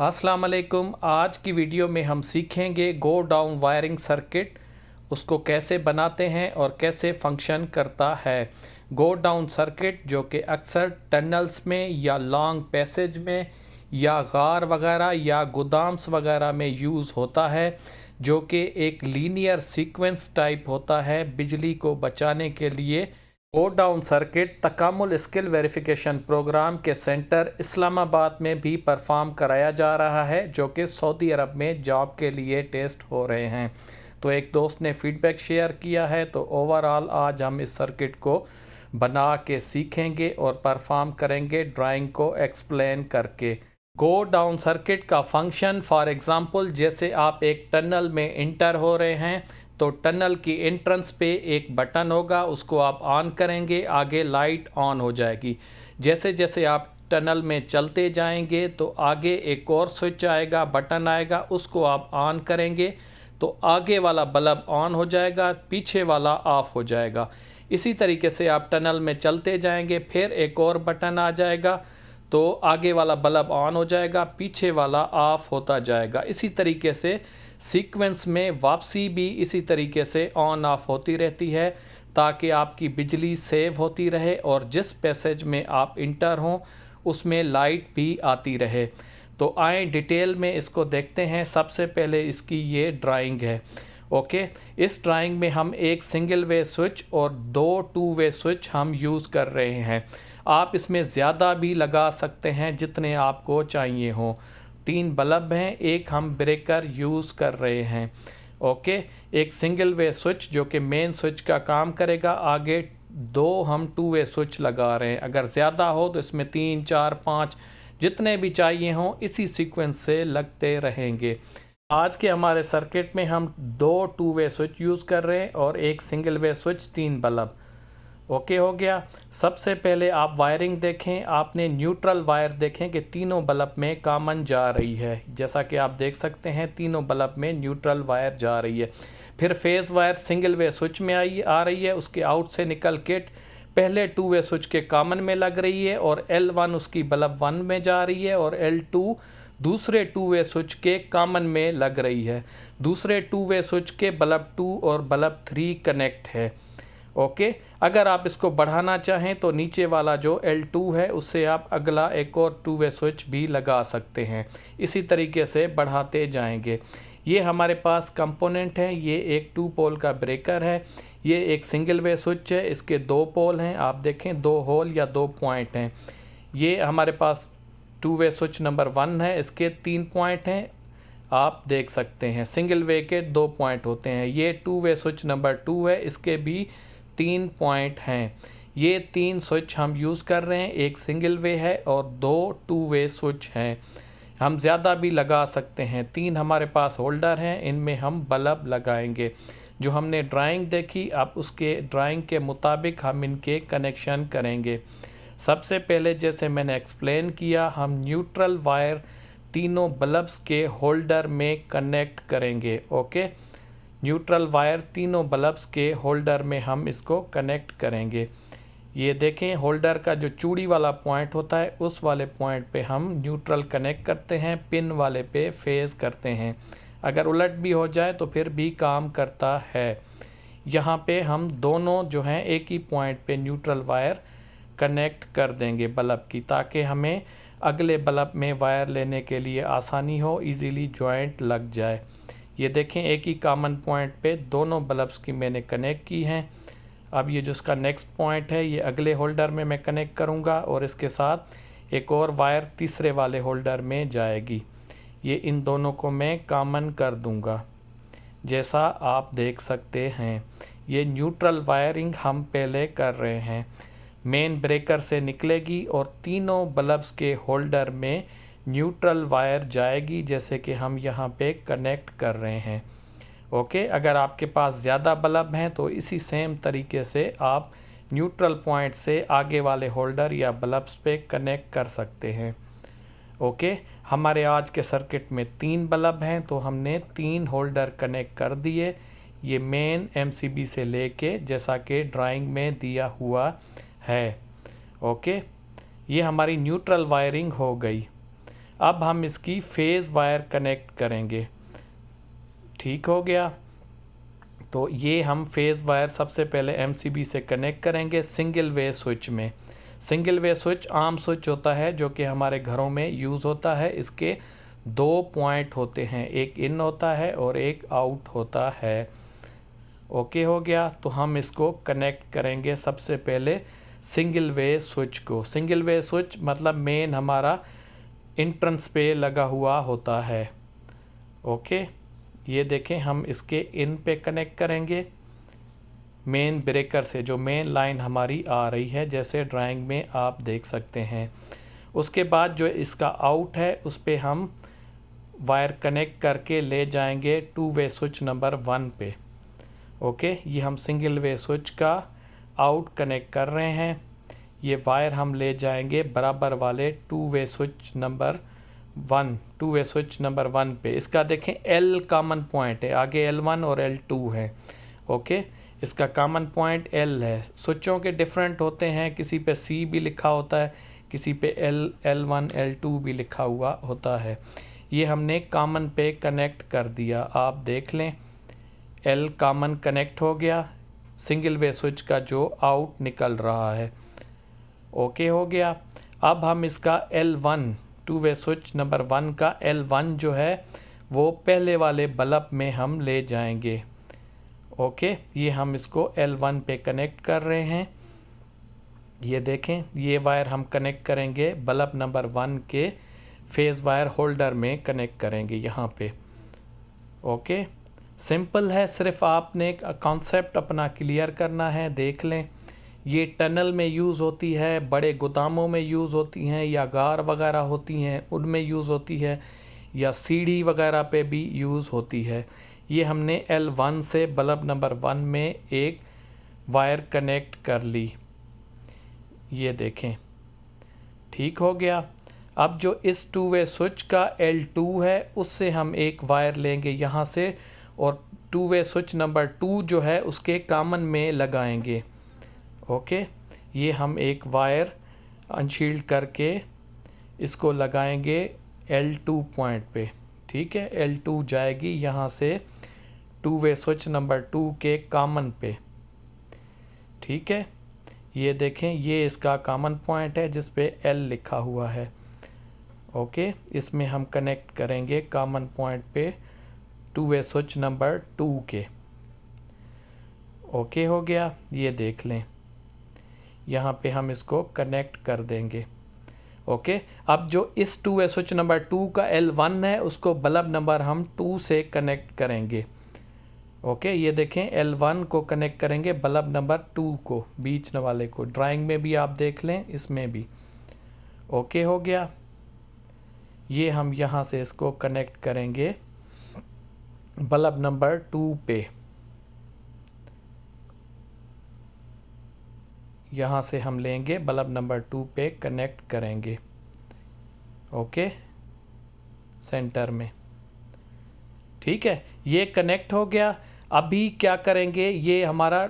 अस्सलाम वालेकुम। आज की वीडियो में हम सीखेंगे गो डाउन वायरिंग सर्किट, उसको कैसे बनाते हैं और कैसे फंक्शन करता है। गो डाउन सर्किट जो कि अक्सर टनल्स में या लॉन्ग पैसेज में या गार वगैरह या गोदाम्स वगैरह में यूज़ होता है, जो कि एक लीनियर सीक्वेंस टाइप होता है बिजली को बचाने के लिए। गो डाउन सर्किट तकामुल स्किल वेरिफिकेशन प्रोग्राम के सेंटर इस्लामाबाद में भी परफॉर्म कराया जा रहा है, जो कि सऊदी अरब में जॉब के लिए टेस्ट हो रहे हैं। तो एक दोस्त ने फीडबैक शेयर किया है, तो ओवरऑल आज हम इस सर्किट को बना के सीखेंगे और परफॉर्म करेंगे ड्राइंग को एक्सप्लेन करके। गो डाउन सर्किट का फंक्शन, फॉर एग्ज़ाम्पल जैसे आप एक टनल में इंटर हो रहे हैं तो टनल की एंट्रेंस पे एक बटन होगा, उसको आप ऑन करेंगे, आगे लाइट ऑन हो जाएगी। जैसे जैसे आप टनल में चलते जाएंगे तो आगे एक और स्विच आएगा, बटन आएगा, उसको आप ऑन करेंगे तो आगे वाला बल्ब ऑन हो जाएगा, पीछे वाला ऑफ हो जाएगा। इसी तरीके से आप टनल में चलते जाएंगे, फिर एक और बटन आ जाएगा तो आगे वाला बल्ब ऑन हो जाएगा, पीछे वाला ऑफ होता जाएगा। इसी तरीके से सीक्वेंस में वापसी भी इसी तरीके से ऑन ऑफ होती रहती है, ताकि आपकी बिजली सेव होती रहे और जिस पैसेज में आप इंटर हों उसमें लाइट भी आती रहे। तो आए डिटेल में इसको देखते हैं। सबसे पहले इसकी ये ड्राइंग है। ओके, इस ड्राइंग में हम एक सिंगल वे स्विच और दो टू वे स्विच हम यूज़ कर रहे हैं। आप इसमें ज़्यादा भी लगा सकते हैं जितने आपको चाहिए हों। 3 बल्ब हैं, एक हम ब्रेकर यूज़ कर रहे हैं। ओके, एक सिंगल वे स्विच जो कि मेन स्विच का काम करेगा, आगे 2 हम टू वे स्विच लगा रहे हैं। अगर ज़्यादा हो तो इसमें 3 4 5 जितने भी चाहिए हों इसी सीक्वेंस से लगते रहेंगे। आज के हमारे सर्किट में हम 2 टू वे स्विच यूज़ कर रहे हैं और एक single way switch, 3 bulb. Okay हो गया। सबसे पहले आप वायरिंग देखें, आपने न्यूट्रल वायर देखें कि तीनों बल्ब में कॉमन जा रही है। जैसा कि आप देख सकते हैं तीनों बल्ब में न्यूट्रल वायर जा रही है। फिर phase wire single way switch में आ रही है, उसके आउट से निकल के पहले टू वे स्विच के कॉमन में लग रही है और L1 उसकी बल्ब 1 में जा रही है और L2 दूसरे टू वे स्विच के कॉमन में लग रही है। दूसरे टू वे स्विच के बल्ब 2 और बल्ब 3 कनेक्ट है। ओके, अगर आप इसको बढ़ाना चाहें तो नीचे वाला जो L2 है उससे आप अगला एक और टू वे स्विच भी लगा सकते हैं। इसी तरीके से बढ़ाते जाएंगे। ये हमारे पास कंपोनेंट है। ये एक 2 पोल का ब्रेकर है, ये एक सिंगल वे स्विच है, इसके 2 पोल हैं, आप देखें 2 होल या 2 पॉइंट हैं। ये हमारे पास टू वे स्विच नंबर 1 है, इसके 3 पॉइंट हैं, आप देख सकते हैं। सिंगल वे के 2 पॉइंट होते हैं। ये टू वे स्विच नंबर 2 है, इसके भी 3 पॉइंट हैं। ये 3 स्विच हम यूज़ कर रहे हैं, एक सिंगल वे है और 2 टू वे स्विच हैं। हम ज़्यादा भी लगा सकते हैं। 3 हमारे पास होल्डर हैं, इनमें हम बल्ब लगाएंगे। जो हमने ड्राइंग देखी, अब उसके ड्राइंग के मुताबिक हम इनके कनेक्शन करेंगे। सबसे पहले जैसे मैंने एक्सप्लेन किया, हम न्यूट्रल वायर तीनों बल्ब्स के होल्डर में कनेक्ट करेंगे। ओके, न्यूट्रल वायर तीनों बल्ब्स के होल्डर में हम इसको कनेक्ट करेंगे। ये देखें, होल्डर का जो चूड़ी वाला पॉइंट होता है उस वाले पॉइंट पे हम न्यूट्रल कनेक्ट करते हैं, पिन वाले पे फेज़ करते हैं। अगर उलट भी हो जाए तो फिर भी काम करता है। यहाँ पे हम दोनों जो हैं एक ही पॉइंट पे न्यूट्रल वायर कनेक्ट कर देंगे बल्ब की, ताकि हमें अगले बल्ब में वायर लेने के लिए आसानी हो, इजीली जॉइंट लग जाए। ये देखें, एक ही कॉमन पॉइंट पे दोनों बल्ब्स की मैंने कनेक्ट की हैं। अब ये जो इसका नेक्स्ट पॉइंट है, ये अगले होल्डर में मैं कनेक्ट करूँगा और इसके साथ एक और वायर तीसरे वाले होल्डर में जाएगी। ये इन दोनों को मैं कॉमन कर दूँगा, जैसा आप देख सकते हैं। ये न्यूट्रल वायरिंग हम पहले कर रहे हैं। मेन ब्रेकर से निकलेगी और तीनों बल्ब्स के होल्डर में न्यूट्रल वायर जाएगी, जैसे कि हम यहाँ पे कनेक्ट कर रहे हैं। ओके, अगर आपके पास ज़्यादा बल्ब हैं तो इसी सेम तरीके से आप न्यूट्रल पॉइंट से आगे वाले होल्डर या बल्ब्स पे कनेक्ट कर सकते हैं। ओके, हमारे आज के सर्किट में 3 बल्ब हैं तो हमने 3 होल्डर कनेक्ट कर दिए। ये मेन MCB से लेके जैसा कि ड्राइंग में दिया हुआ है। ओके, ये हमारी न्यूट्रल वायरिंग हो गई। अब हम इसकी फेज़ वायर कनेक्ट करेंगे। ठीक हो गया। तो ये हम फेज़ वायर सबसे पहले MCB से कनेक्ट करेंगे सिंगल वे स्विच में। सिंगल वे स्विच आम स्विच होता है जो कि हमारे घरों में यूज़ होता है। इसके 2 पॉइंट होते हैं, एक इन होता है और एक आउट होता है। ओके हो गया। तो हम इसको कनेक्ट करेंगे सबसे पहले सिंगल वे स्विच को। सिंगल वे स्विच मतलब मेन हमारा इंट्रेंस पे लगा हुआ होता है। ओके, ये देखें हम इसके इन पे कनेक्ट करेंगे मेन ब्रेकर से, जो मेन लाइन हमारी आ रही है जैसे ड्राइंग में आप देख सकते हैं। उसके बाद जो इसका आउट है उस पे हम वायर कनेक्ट करके ले जाएंगे 2 वे स्विच नंबर 1 पे। ओके, ये हम सिंगल वे स्विच का आउट कनेक्ट कर रहे हैं। ये वायर हम ले जाएंगे बराबर वाले 2 वे स्विच नंबर 1 पे। इसका देखें L कॉमन पॉइंट है, आगे L1 और L2 है। ओके, इसका कॉमन पॉइंट L है। स्विचों के डिफरेंट होते हैं, किसी पे C भी लिखा होता है, किसी पे L1 L2 भी लिखा हुआ होता है। ये हमने कॉमन पे कनेक्ट कर दिया, आप देख लें L कॉमन कनेक्ट हो गया, सिंगल वे स्विच का जो आउट निकल रहा है। ओके हो गया। अब हम इसका L1 2 वे स्विच नंबर 1 का L1 जो है वो पहले वाले बल्ब में हम ले जाएंगे। ओके, ये हम इसको L1 पे कनेक्ट कर रहे हैं। ये देखें, ये वायर हम कनेक्ट करेंगे बल्ब नंबर 1 के फेज़ वायर होल्डर में कनेक्ट करेंगे यहाँ पे। ओके, सिंपल है, सिर्फ आपने कॉन्सेप्ट अपना क्लियर करना है। देख लें, ये टनल में यूज़ होती है, बड़े गोदामों में यूज़ होती हैं, या गार वगैरह होती हैं उनमें यूज़ होती है, या सीढ़ी वगैरह पे भी यूज़ होती है। ये हमने L1 से बल्ब नंबर 1 में एक वायर कनेक्ट कर ली, ये देखें। ठीक हो गया। अब जो इस 2 वे स्विच का L2 है उससे हम एक वायर लेंगे यहाँ से और 2 वे स्विच नंबर 2 जो है उसके कॉमन में लगाएंगे। ओके, ये हम एक वायर अनशील्ड करके इसको लगाएंगे L2 पॉइंट पे। ठीक है, L2 जाएगी यहाँ से 2 वे स्विच नंबर 2 के कॉमन पे। ठीक है, ये देखें, ये इसका कॉमन पॉइंट है जिस पे L लिखा हुआ है। ओके, इसमें हम कनेक्ट करेंगे कॉमन पॉइंट पे 2 वे स्विच नंबर 2 के। ओके हो गया, ये देख लें, यहाँ पे हम इसको कनेक्ट कर देंगे। ओके, अब जो इस 2 वे स्विच नंबर 2 का L1 है उसको बल्ब नंबर हम 2 से कनेक्ट करेंगे। ओके, ये देखें, L1 को कनेक्ट करेंगे बल्ब नंबर 2 को, बीच वाले को। ड्राइंग में भी आप देख लें, इसमें भी। ओके हो गया। ये हम यहाँ से इसको कनेक्ट करेंगे बल्ब नंबर 2 पे। यहाँ से हम लेंगे बल्ब नंबर 2 पे कनेक्ट करेंगे। ओके, सेंटर में। ठीक है, ये कनेक्ट हो गया। अभी क्या करेंगे, ये हमारा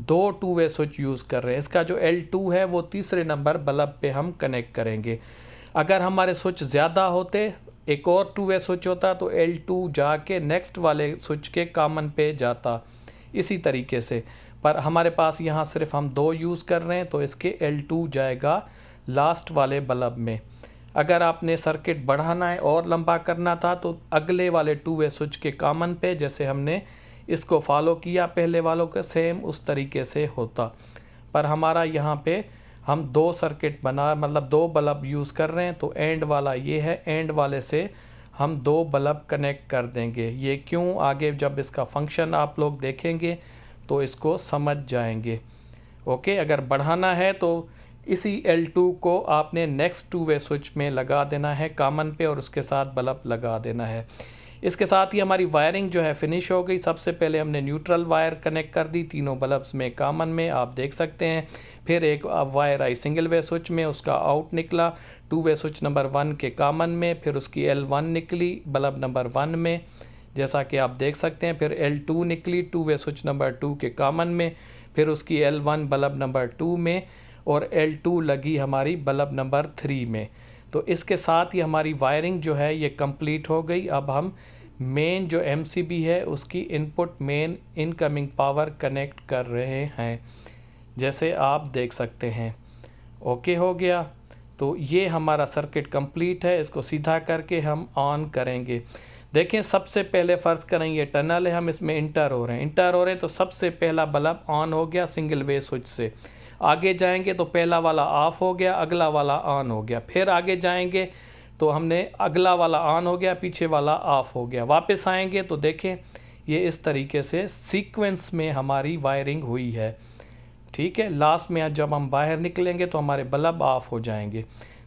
2 वे स्विच यूज़ कर रहे हैं। इसका जो L2 है वो तीसरे नंबर बल्ब पे हम कनेक्ट करेंगे। अगर हमारे स्विच ज़्यादा होते, एक और 2 वे स्विच होता तो L2 जाके नेक्स्ट वाले स्विच के कॉमन पे जाता, इसी तरीके से। पर हमारे पास यहाँ सिर्फ हम 2 यूज़ कर रहे हैं तो इसके L2 जाएगा लास्ट वाले बल्ब में। अगर आपने सर्किट बढ़ाना है और लंबा करना था तो अगले वाले 2 वे स्विच के कॉमन पे, जैसे हमने इसको फॉलो किया पहले वालों के, सेम उस तरीके से होता। पर हमारा यहाँ पे हम 2 सर्किट बना, मतलब 2 बल्ब यूज़ कर रहे हैं, तो एंड वाला ये है, एंड वाले से हम 2 बल्ब कनेक्ट कर देंगे। ये क्यों, आगे जब इसका फंक्शन आप लोग देखेंगे तो इसको समझ जाएंगे। ओके, अगर बढ़ाना है तो इसी L2 को आपने नेक्स्ट 2 वे स्विच में लगा देना है कॉमन पे, और उसके साथ बल्ब लगा देना है। इसके साथ ही हमारी वायरिंग जो है फिनिश हो गई। सबसे पहले हमने न्यूट्रल वायर कनेक्ट कर दी तीनों बल्ब्स में कॉमन में, आप देख सकते हैं। फिर एक वायर आई सिंगल वे स्विच में, उसका आउट निकला 2 वे स्विच नंबर 1 के कॉमन में। फिर उसकी L1 निकली बल्ब नंबर 1 में, जैसा कि आप देख सकते हैं। फिर L2 निकली 2 वे स्विच नंबर 2 के कॉमन में, फिर उसकी L1 बल्ब नंबर 2 में, और L2 लगी हमारी बल्ब नंबर 3 में। तो इसके साथ ही हमारी वायरिंग जो है ये कंप्लीट हो गई। अब हम मेन जो MCB है उसकी input main incoming power connect कर रहे हैं, जैसे आप देख सकते हैं। ओके हो गया। तो ये हमारा सर्किट कंप्लीट है। इसको सीधा करके हम ऑन करेंगे। देखें, सबसे पहले फ़र्ज़ करें ये टनल है, हम इसमें इंटर हो रहे हैं तो सबसे पहला बल्ब ऑन हो गया सिंगल वे स्विच से। आगे जाएंगे तो पहला वाला ऑफ़ हो गया, अगला वाला ऑन हो गया। फिर आगे जाएंगे तो हमने अगला वाला ऑन हो गया, पीछे वाला ऑफ़ हो गया। वापस आएंगे तो देखें ये इस तरीके से सीक्वेंस में हमारी वायरिंग हुई है। ठीक है, लास्ट में जब हम बाहर निकलेंगे तो हमारे बल्ब ऑफ़ हो जाएंगे।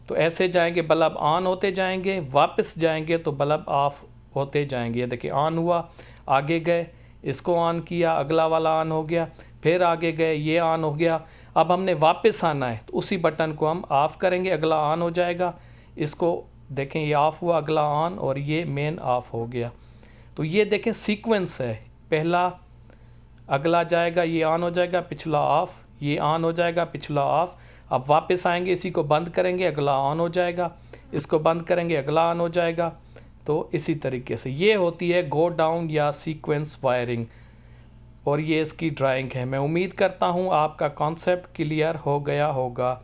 तो ऐसे जाएंगे, बल्ब ऑन होते जाएंगे, वापस जाएंगे तो बल्ब ऑफ़ होते जाएंगे। ये देखिए ऑन हुआ, आगे गए, इसको ऑन किया, अगला वाला ऑन हो गया, फिर आगे गए, ये ऑन हो गया। अब हमने वापस आना है तो उसी बटन को हम ऑफ़ करेंगे, अगला ऑन हो जाएगा। इसको देखें, ये ऑफ़ हुआ, अगला ऑन, और ये मेन ऑफ़ हो गया। तो ये देखें सीक्वेंस है, पहला अगला जाएगा, ये ऑन हो जाएगा, पिछला ऑफ़, ये ऑन हो जाएगा, पिछला ऑफ़। अब वापस आएंगे, इसी को बंद करेंगे, अगला ऑन हो जाएगा, इसको बंद करेंगे, अगला ऑन हो जाएगा। तो इसी तरीके से ये होती है गो डाउन या सीक्वेंस वायरिंग, और ये इसकी ड्राइंग है। मैं उम्मीद करता हूँ आपका कॉन्सेप्ट क्लियर हो गया होगा।